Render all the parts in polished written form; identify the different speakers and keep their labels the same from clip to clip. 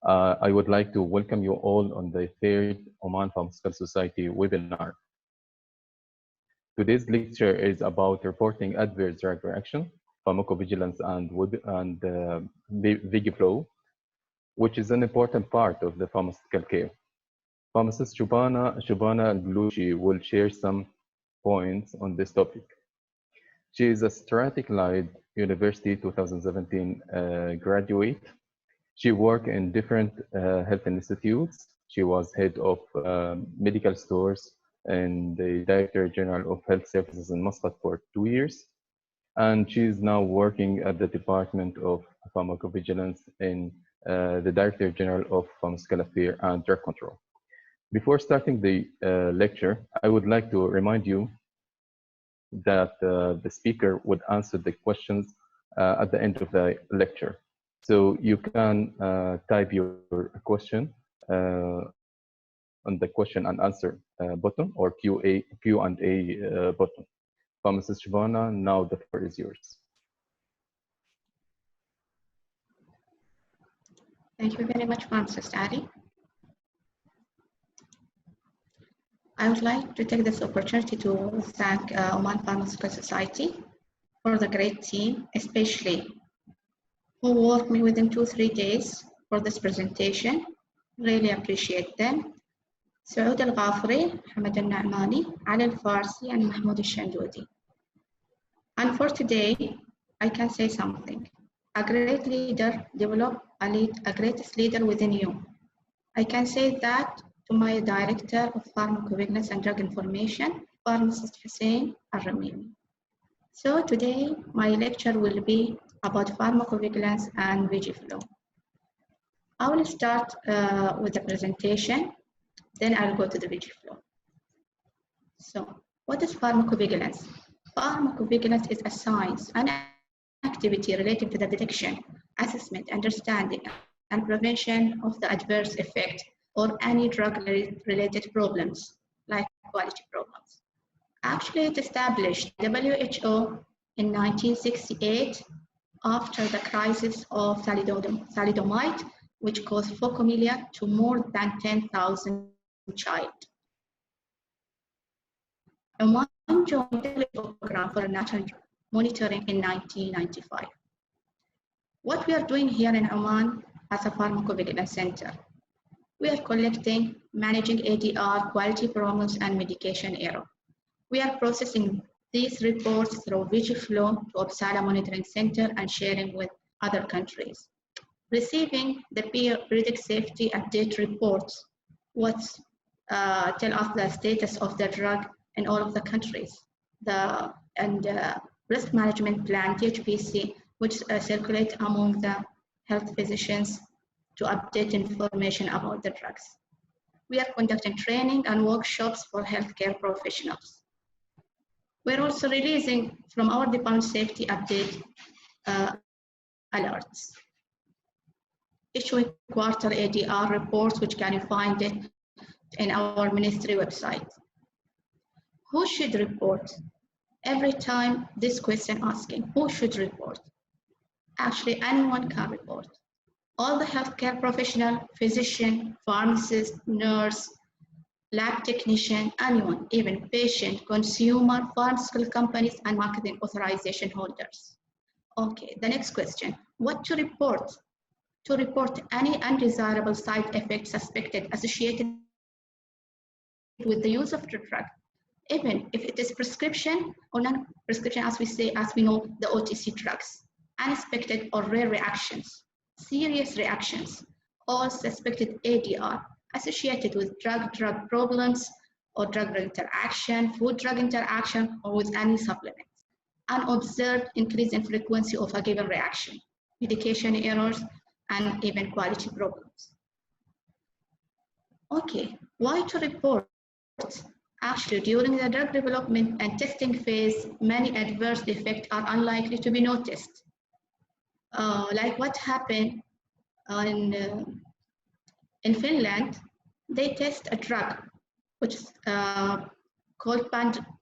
Speaker 1: I would like to welcome you all on the third Oman Pharmaceutical Society webinar. Today's lecture is about reporting adverse drug reaction, pharmacovigilance, and Vigiflow, which is an important part of the pharmaceutical care. Pharmacist Shabana AlBalushi will share some points on this topic. She is a Strategic University 2017 graduate. She worked in different health institutes. She was head of medical stores and the Director General of Health Services in Muscat for 2 years. And she's now working at the Department of Pharmacovigilance in the Director General of Pharmaceutical Affairs and Drug Control. Before starting the lecture, I would like to remind you that the speaker would answer the questions at the end of the lecture. So you can type your question on the question and answer button or Q&A button. Pharmacist Shabana, now the floor is yours.
Speaker 2: Thank you very much, Pharmacist Ali. I would like to take this opportunity to thank Oman Pharmaceutical Society for the great team, especially who worked me within 2-3 days for this presentation. Really appreciate them. Saud Al-Ghafri, Hamad Al-Na'mani, AlFarsi, and Mahmoud Al-Shandudi. And for today, I can say something. A great leader develops a greatest leader within you. I can say that to my Director of Pharmacovigilance and Drug Information, Pharmacist Hussein Al-Ramimi. So today, my lecture will be about pharmacovigilance and Vigiflow. I will start with the presentation, then I'll go to the Vigiflow. So, what is pharmacovigilance? Pharmacovigilance is a science and activity related to the detection, assessment, understanding, and prevention of the adverse effect or any drug-related problems, like quality problems. Actually, it established WHO in 1968 after the crisis of thalidomide, which caused phocomelia to more than 10,000 children. Oman joined the program for national monitoring in 1995. What we are doing here in Oman as a pharmacovigilance center, we are collecting, managing ADR, quality problems, and medication error. We are processing these reports through Vigiflow to Uppsala Monitoring Center and sharing with other countries. Receiving the periodic safety update reports, tell us the status of the drug in all of the countries. Risk management plan, THPC, which circulate among the health physicians to update information about the drugs. We are conducting training and workshops for healthcare professionals. We're also releasing from our department safety update alerts. Issuing quarter ADR reports, which can you find it in our ministry website. Who should report? Every time this question asking, who should report? Actually, anyone can report. All the healthcare professional, physician, pharmacist, nurse, lab technician, anyone, even patient, consumer, pharmaceutical companies, and marketing authorization holders. Okay, the next question, what to report? To report any undesirable side effects suspected associated with the use of the drug, even if it is prescription or non-prescription, as we know, the OTC drugs, unexpected or rare reactions, serious reactions, all suspected ADR associated with drug problems or drug interaction, food-drug interaction, or with any supplements. Unobserved increase in frequency of a given reaction, medication errors, and even quality problems. Okay, why to report? Actually, during the drug development and testing phase, many adverse effects are unlikely to be noticed. Like what happened in Finland, they test a drug which is called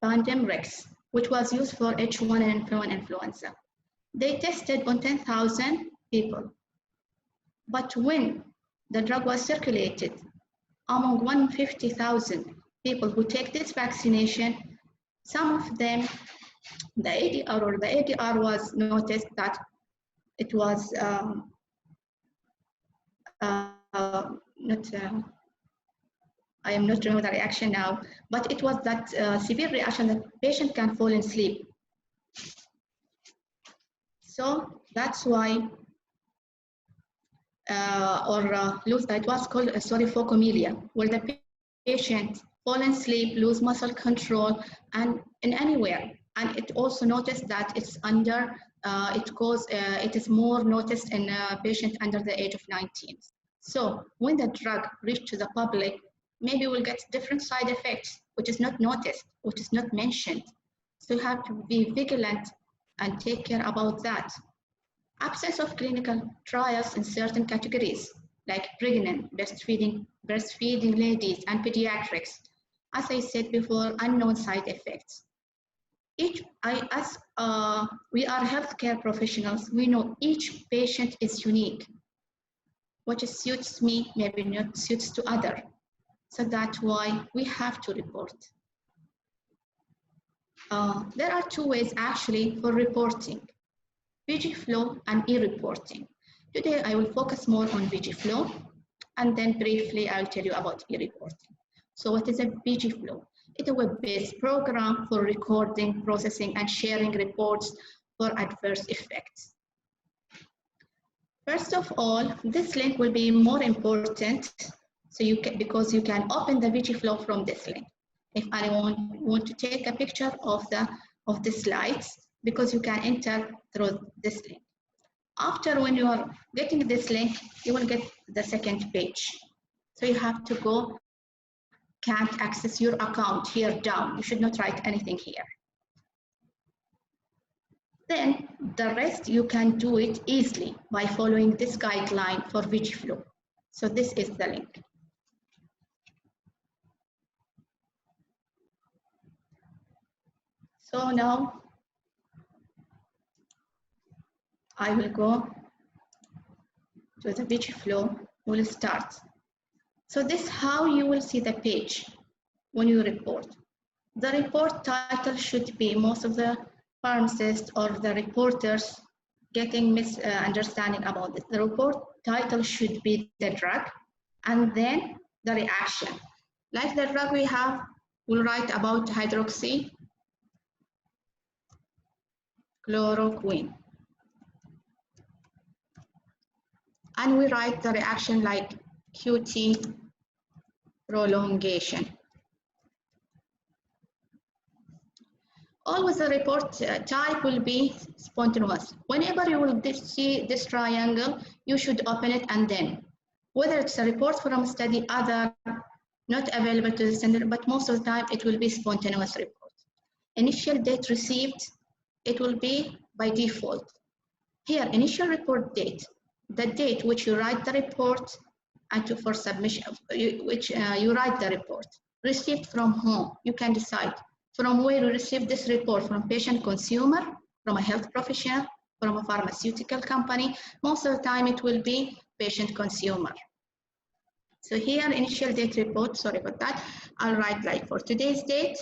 Speaker 2: Pandemrix, which was used for H1N1 influenza. They tested on 10,000 people. But when the drug was circulated among 150,000 people who take this vaccination. Some of them, the ADR was noticed that it was I am not remember the reaction now, but it was that severe reaction that patient can fall asleep. So that's why, it was called phocomelia, where the patient fall asleep, lose muscle control, and in anywhere. And it also noticed that it's under, it is more noticed in a patient under the age of 19. So when the drug reached to the public, maybe we'll get different side effects, which is not noticed, which is not mentioned. So you have to be vigilant and take care about that. Absence of clinical trials in certain categories, like pregnant, breastfeeding ladies, and pediatrics. As I said before, unknown side effects. We are healthcare professionals, we know each patient is unique. What suits me maybe not suits to other. So that's why we have to report. There are two ways actually for reporting: Vigiflow and e-reporting. Today I will focus more on Vigiflow, and then briefly I'll tell you about e-reporting. So what is a Vigiflow? It's a web-based program for recording, processing, and sharing reports for adverse effects. First of all, this link will be more important, so because you can open the Vigiflow from this link. If anyone want to take a picture of the slides, because you can enter through this link. After, when you are getting this link, you will get the second page. So you have to go, can't access your account here down. You should not write anything here. Then the rest you can do it easily by following this guideline for Vigiflow. So this is the link. So now I will go to the Vigiflow. We'll start. So this is how you will see the page when you report. The report title should be, most of the pharmacists or the reporters getting misunderstanding about this. The report title should be the drug and then the reaction. Like the drug we have, we'll write about hydroxychloroquine. And we write the reaction like QT prolongation. Always the report type will be spontaneous. Whenever you will see this triangle, you should open it, and then whether it's a report from a study, other, not available to the center, but most of the time it will be spontaneous report. Initial date received, it will be by default. Here, initial report date, the date which you write the report, and for submission, which you write the report. Received from whom, you can decide. From where you receive this report, from patient consumer, from a health professional, from a pharmaceutical company. Most of the time it will be patient consumer. So here, initial date report, sorry about that. I'll write like for today's date,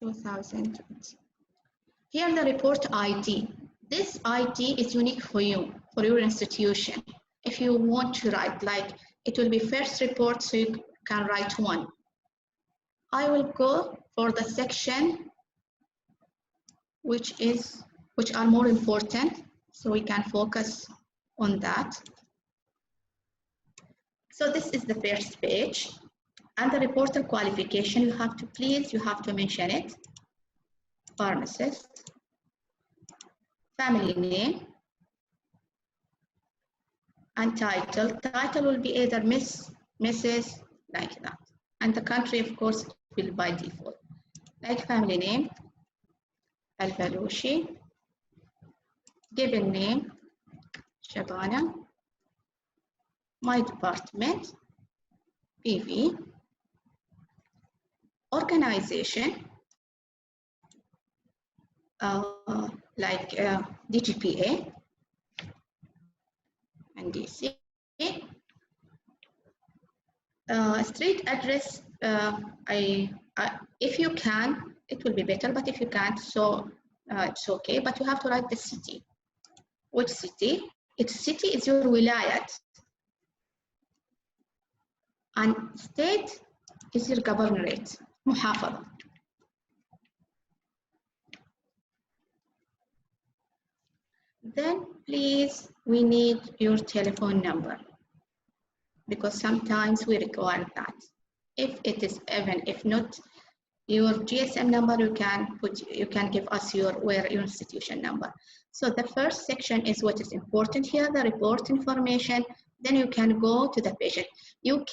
Speaker 2: 2020. Here the report ID. This ID is unique for you, for your institution. If you want to write, like, it will be first report, so you can write 1. I will go for the section which are more important, so we can focus on that. So this is the first page, and the reporter qualification, you have to mention it. Pharmacist, family name, and title. Title will be either Miss, Mrs., like that. And the country, of course, will by default. Like family name, AlBalushi, given name, Shabana, my department, PV, organization, like DGPA, Washington, DC. Street address, if you can, it will be better, but if you can't, so it's okay, but you have to write the city. Which city? Its city is your wilayat. And state is your governorate, محافظة. Then please, we need your telephone number, because sometimes we require that. If it is even, if not your GSM number, you can give us your institution number. So the first section is what is important here, the report information. Then you can go to the patient. You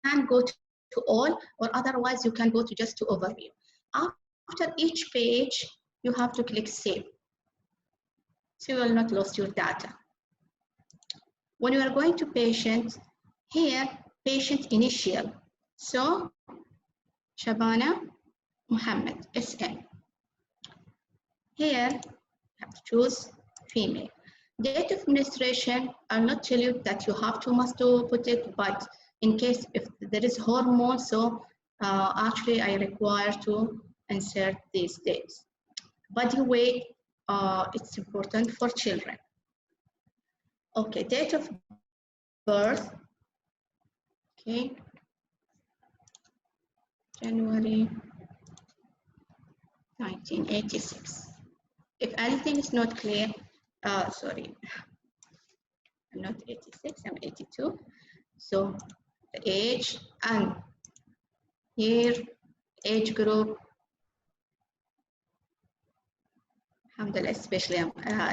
Speaker 2: can go to all, or otherwise you can go to just to overview. After each page, you have to click save, so you will not lose your data. When you are going to patient, here, patient initial. So, Shabana Muhammad, SM. Here, you have to choose female. Date of administration, I'll not tell you that you have to must to put it, but in case if there is hormone, so actually I require to insert these dates. Body weight, it's important for children. Okay, date of birth, okay, January 1986. If anything is not clear, sorry, I'm not 86, I'm 82. So the age and year, age group, alhamdulillah, especially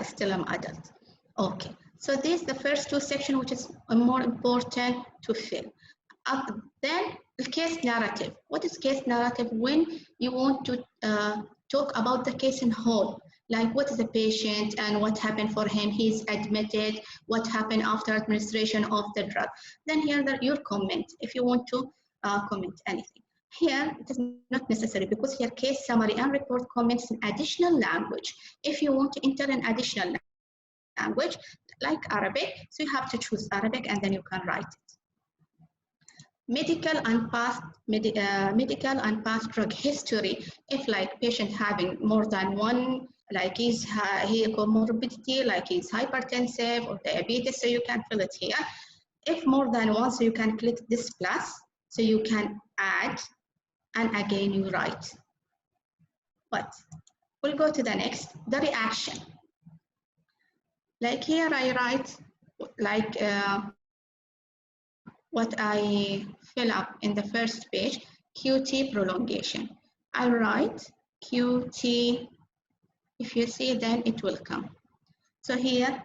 Speaker 2: still I'm adult. Okay, so this is the first two sections, which is more important to fill. Then the case narrative. What is case narrative? When you want to talk about the case in whole, like what is the patient and what happened for him, he's admitted, what happened after administration of the drug. Then here your comment, if you want to comment anything. Here it is not necessary, because here case summary and report comments in additional language. If you want to enter an additional language like Arabic, so you have to choose Arabic and then you can write it. Medical and past drug history. If like patient having more than one, like he comorbidity, like he's hypertensive or diabetes, so you can fill it here. If more than one, so you can click this plus, so you can add, and again you write. But we'll go to the next, the reaction. Like here I write like what I fill up in the first page, QT prolongation. I write QT, if you see, then it will come. So here,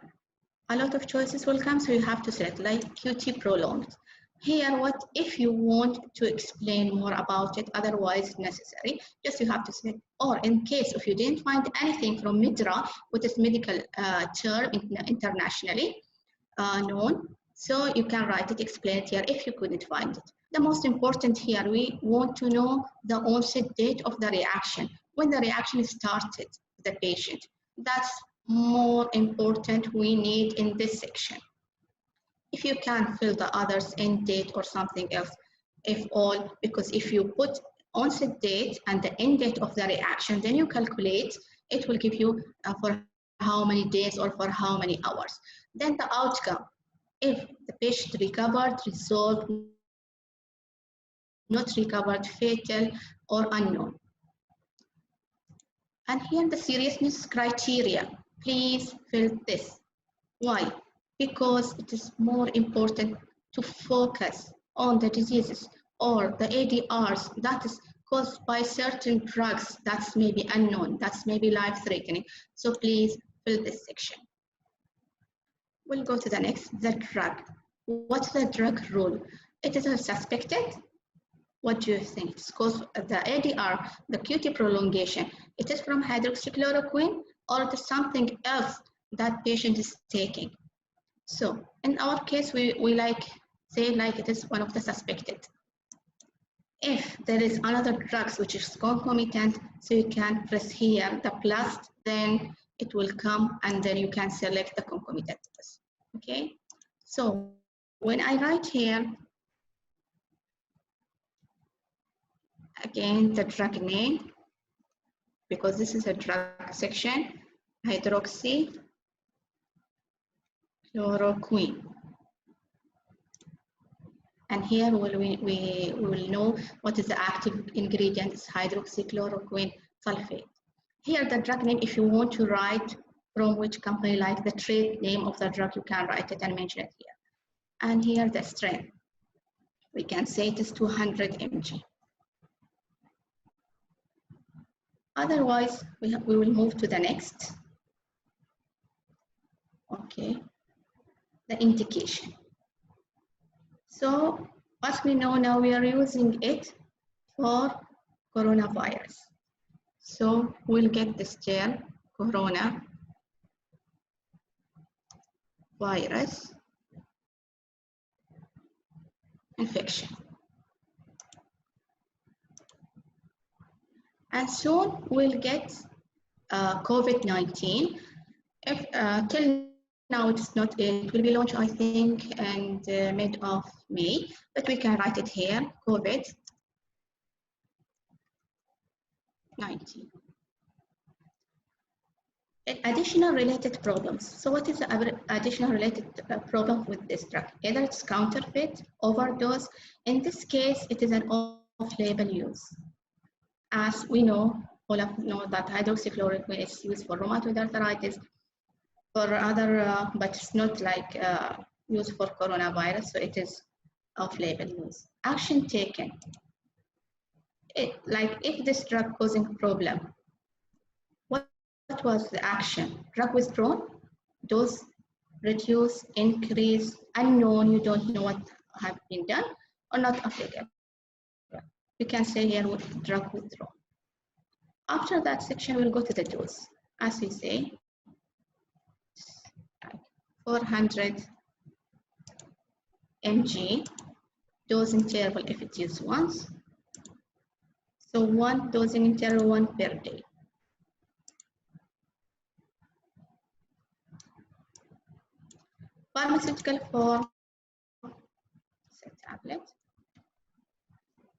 Speaker 2: a lot of choices will come, so you have to select like QT prolonged. Here, what if you want to explain more about it, otherwise necessary, just you have to select, or in case if you didn't find anything from MIDRA, which is medical term internationally known, so you can write it, explain it here if you couldn't find it. The most important here, we want to know the onset date of the reaction, when the reaction started, the patient. That's more important we need in this section. If you can fill the others, end date or something else, if all, because if you put onset date and the end date of the reaction, then you calculate, it will give you for how many days or for how many hours. Then the outcome, if the patient recovered, resolved, not recovered, fatal or unknown. And here the seriousness criteria, please fill this. Why? Because it is more important to focus on the diseases or the ADRs that is caused by certain drugs that's maybe unknown, that's maybe life-threatening. So please fill this section. We'll go to the next, the drug. What's the drug rule? It is a suspected. What do you think? It's because the ADR, the QT prolongation, it is from hydroxychloroquine or it is something else that patient is taking. So in our case, we like say like it is one of the suspected. If there is another drugs which is concomitant, so you can press here the plus, then it will come and then you can select the concomitant. Okay, So when I write here, again, the drug name, because this is a drug section, hydroxychloroquine. And here we will know what is the active ingredient, is hydroxychloroquine sulfate. Here the drug name, if you want to write from which company, like the trade name of the drug, you can write it and mention it here. And here the strength, we can say it is 200 mg. Otherwise, we will move to the next. Okay, the indication. So what we know now, we are using it for coronavirus. So we'll get this term, coronavirus infection. And soon we'll get COVID-19. If till now it's not, it will be launched, I think, in the mid of May, but we can write it here, COVID-19. Additional related problems. So what is the additional related problem with this drug? Either it's counterfeit, overdose. In this case, it is an off-label use. As we know, all of know that hydroxychloroquine is used for rheumatoid arthritis, for other, but it's not like used for coronavirus, so it is off-label use. Action taken. Like if this drug causing problem, what was the action? Drug withdrawn, dose reduce, increase, unknown, you don't know what have been done, or not applicable. We can say here with drug withdrawn. After that section, we'll go to the dose. As we say, 400 mg, dose interval if it's used once. So one dosing interval, 1 per day. Pharmaceutical for tablet.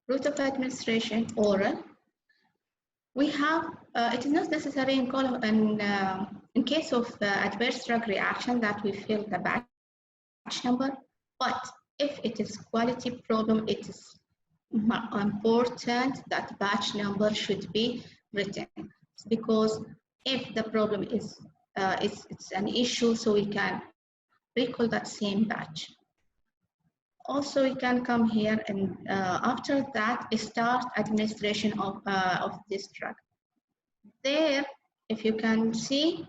Speaker 2: Route of administration, oral. We have, it is not necessary in case of adverse drug reaction that we fill the batch number, but if it is quality problem, it is important that batch number should be written, because if the problem is it's an issue, so we can recall that same batch. Also, we can come here and after that start administration of this drug. There, if you can see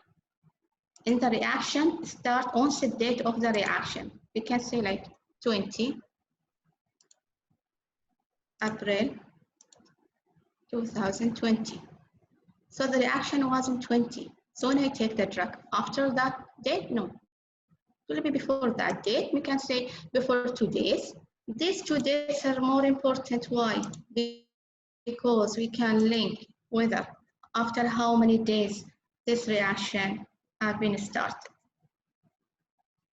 Speaker 2: in the reaction, start onset date of the reaction. We can say like 20 April 2020. So the reaction was in 20. So when I take the drug after that date, no. It will be before that date. We can say before 2 days. These 2 days are more important. Why? Because we can link whether after how many days this reaction have been started.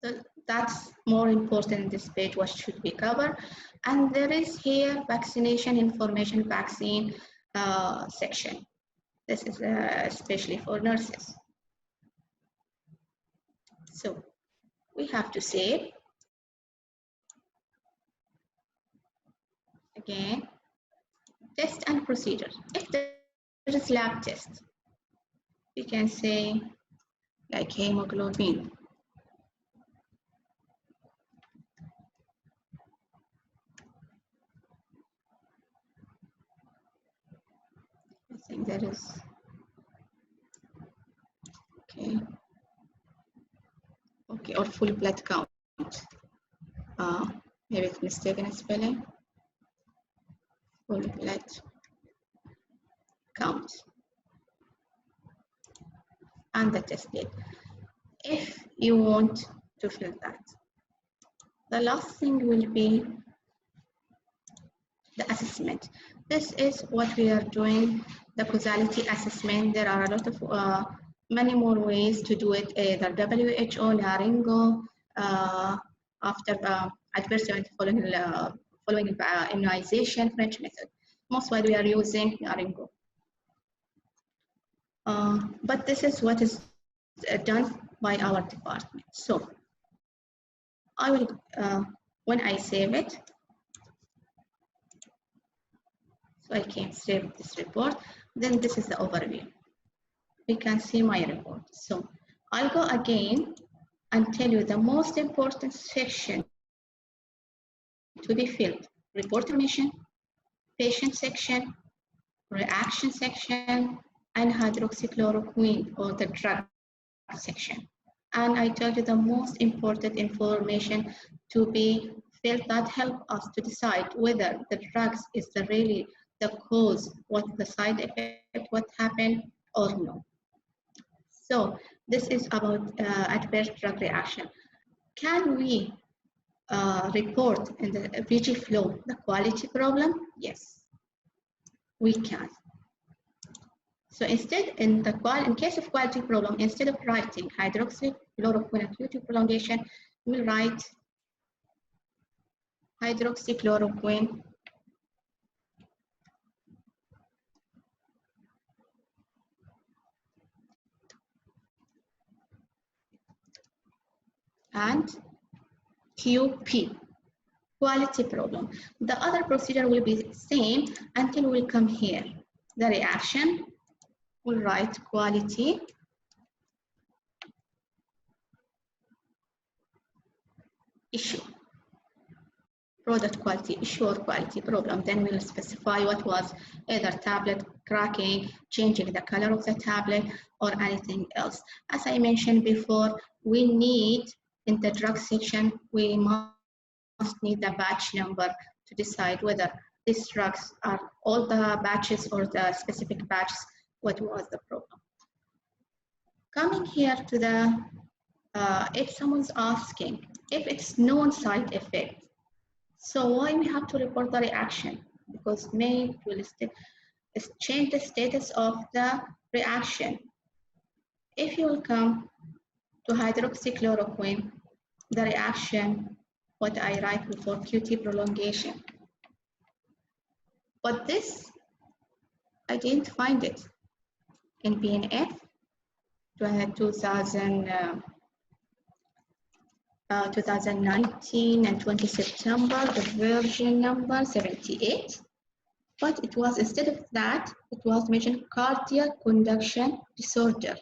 Speaker 2: So that's more important in this page, what should be covered. And there is here vaccination information, vaccine section. This is especially for nurses. So we have to save. Again, test and procedure. If there is lab test, we can say like hemoglobin. I think that is okay. Okay, or full blood count. Maybe it's mistaken spelling. Full blood count and the test date, if you want to fill that. The last thing will be the assessment. This is what we are doing, the causality assessment. There are a lot of many more ways to do it, either WHO, Laringo, after adverse event following immunization, French method. Most widely we are using Naringo. But this is what is done by our department. So I will, when I save it, so I can save this report, then this is the overview. We can see my report. So I'll go again and tell you the most important section to be filled: report information, patient section, reaction section, and hydroxychloroquine or the drug section. And I told you the most important information to be filled that help us to decide whether the drugs is really the cause, what the side effect, what happened or no. So this is about adverse drug reaction. Can we report in the Vigiflow the quality problem? Yes, we can. So instead, in case of quality problem, instead of writing hydroxychloroquine QT prolongation, we'll write hydroxychloroquine and QP, quality problem. The other procedure will be the same until we come here. The reaction, we'll write quality issue, product quality issue or quality problem. Then we'll specify what was either tablet cracking, changing the color of the tablet, or anything else. As I mentioned before, we need in the drug section, we must need the batch number to decide whether these drugs are all the batches or the specific batches, what was the problem. Coming here to the, if someone's asking, if it's known side effect, so why we have to report the reaction? Because may will change the status of the reaction. If you will come to hydroxychloroquine, the reaction, what I write before QT prolongation. But this, I didn't find it in PNF 2019 and 20 September, the version number 78. But it was, instead of that, it was mentioned cardiac conduction disorder.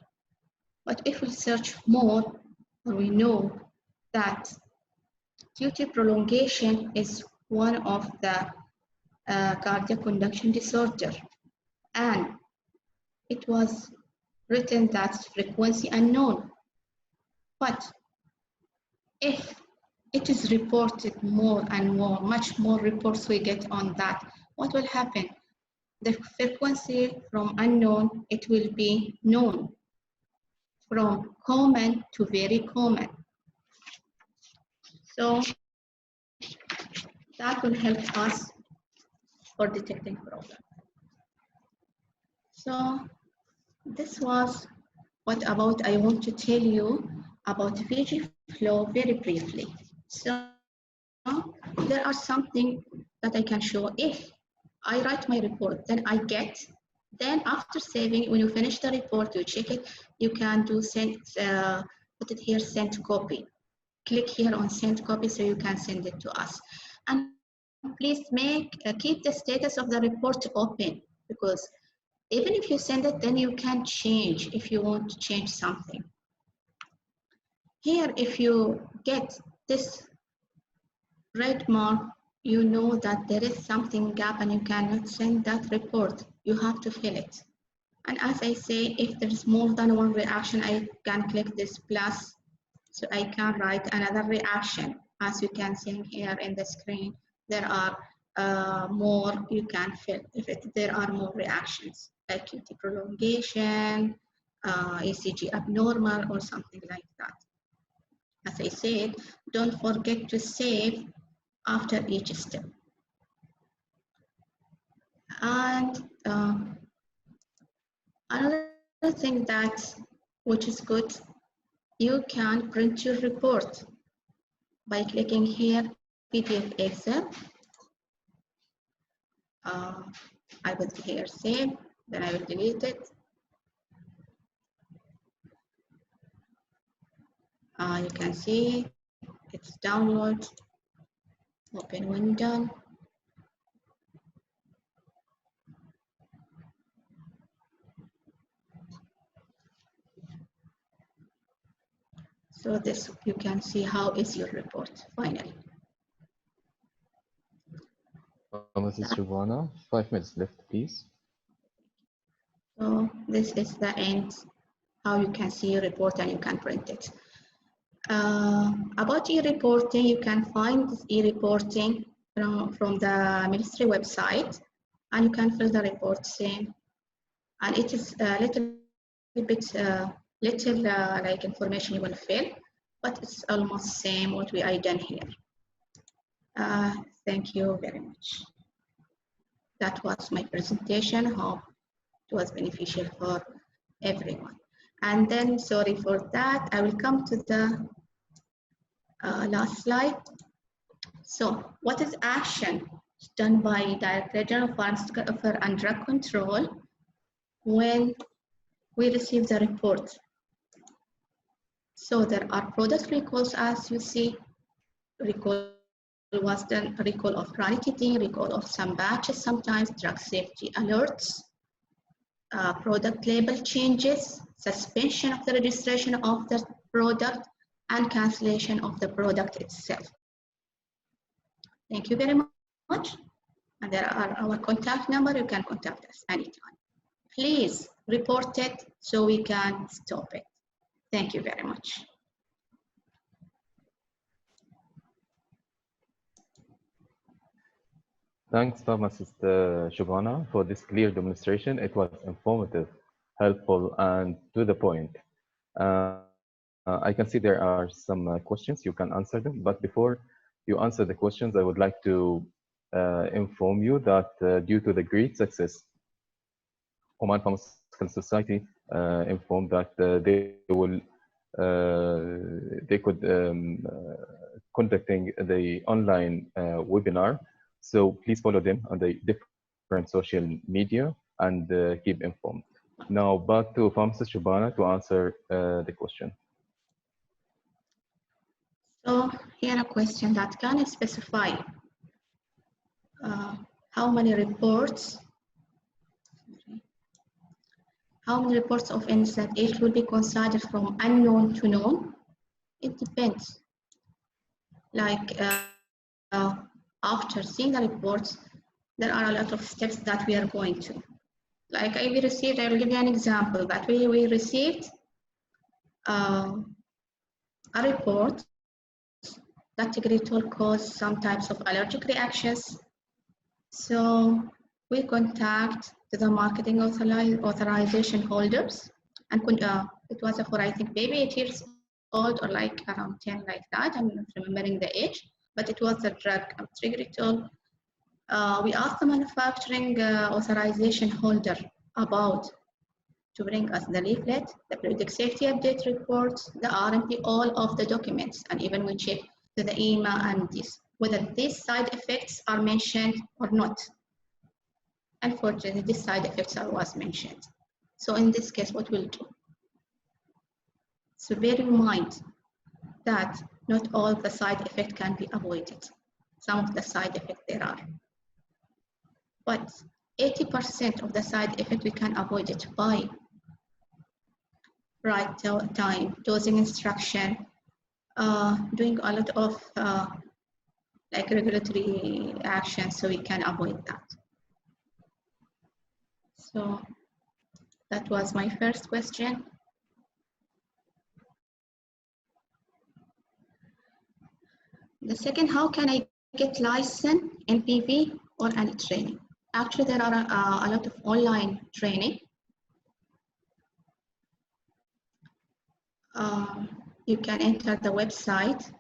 Speaker 2: But if we search more, we know that QT prolongation is one of the cardiac conduction disorder. And it was written that frequency unknown. But if it is reported more and more, much more reports we get on that, what will happen? The frequency from unknown, it will be known, from common to very common. So that will help us for detecting problems. So this was what about I want to tell you about Vigiflow very briefly. So there are something that I can show. If I write my report, then I get, then after saving, when you finish the report, you check it, you can do send, put it here, send copy. Click here on send copy so you can send it to us. And please keep the status of the report open, because even if you send it, then you can change if you want to change something. Here, if you get this red mark, you know that there is something gap and you cannot send that report. You have to fill it. And as I say, if there's more than one reaction, I can click this plus, so I can write another reaction. As you can see here in the screen, there are more you can fill if there are more reactions, like QT prolongation, ECG abnormal, or something like that. As I said, don't forget to save after each step. And another thing which is good, you can print your report. by clicking here, PDF Excel. I will here save, then I will delete it. You can see it's download, open window. So this, you can see how is your report finally.
Speaker 1: Mrs. Shabana, 5 minutes left, please.
Speaker 2: So this is the end, how you can see your report and you can print it. About e-reporting, you can find this e-reporting from the ministry website, and you can fill the reports in. And it is a little bit, like information you will fill, but it's almost same what I done here. Thank you very much. That was my presentation. Hope it was beneficial for everyone. And then, sorry for that, I will come to the last slide. So, what is action done by Director General of Pharmaceutical Affairs and Drug Control when we receive the report? So, there are product recalls, as you see. Recall was done, recall of ranitidine, recall of some batches, sometimes drug safety alerts, product label changes, suspension of the registration of the product, and cancellation of the product itself. Thank you very much. And there are our contact number. You can contact us anytime. Please report it so we can stop it. Thank you very much.
Speaker 1: Thanks, Pharmacist Shabana, for this clear demonstration. It was informative, helpful, and to the point. I can see there are some questions. You can answer them. But before you answer the questions, I would like to inform you that due to the great success, Oman Pharmaceutical Society informed that they could conducting the online webinar. So please follow them on the different social media and keep informed. Now back to Pharmacist Shabana to answer the question.
Speaker 2: So here a question that can specify how many reports of Onset age will be considered from unknown to known. It depends. Like after seeing the reports, there are a lot of steps that we are going to. Like I will give you an example that we received a report that Tegretol caused some types of allergic reactions. So we contact the marketing authorization holders, and it was for, I think, maybe 8 years old or like around 10, like that. I'm not remembering the age, but it was a drug, Tegretol. We asked the manufacturing authorization holder about to bring us the leaflet, the periodic safety update reports, the RMP, all of the documents, and even we check to the EMA and this, whether these side effects are mentioned or not. Unfortunately, these side effects was mentioned. So in this case, what we'll do? So bear in mind that not all the side effects can be avoided. Some of the side effects there are. But 80% of the side effect we can avoid it by right time, dosing instruction, doing a lot of like regulatory action, so we can avoid that. So that was my first question. The second, how can I get license in PV or any training? Actually, there are a lot of online training. You can enter the website.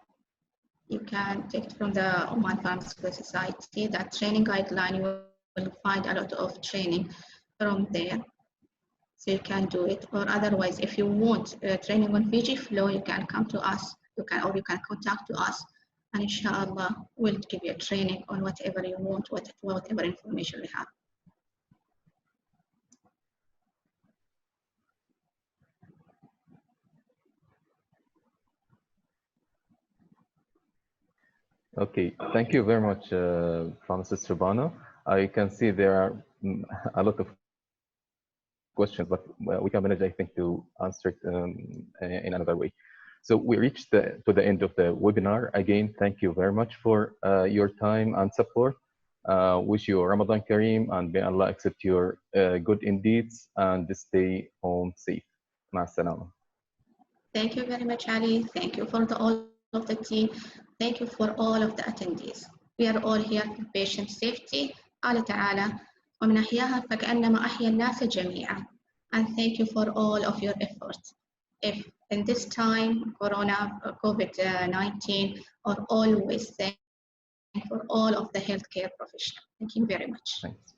Speaker 2: You can take it from the Oman Pharmaceutical Society, that training guideline. You will find a lot of training from there. So you can do it, or otherwise, if you want training on Vigiflow, you can come to us. You can contact to us. and inshallah, we'll give you a training on whatever you want, whatever information we have.
Speaker 1: Okay, thank you very much, Pharmacist Shabana. I can see there are a lot of questions, but we can manage, I think, to answer it in another way. So we reached to the end of the webinar. Again, thank you very much for your time and support. Wish you Ramadan Kareem, and may Allah accept your good deeds and stay home safe. Ma salama.
Speaker 2: Thank you very much, Ali. Thank you for all of the team. Thank you for all of the attendees. We are all here for patient safety. قال تعالى ومن أحياها فكأنما أحيا الناس جميعا. And thank you for all of your efforts. If in this time, COVID-19, are always thank for all of the healthcare professionals. Thank you very much.
Speaker 1: Thanks.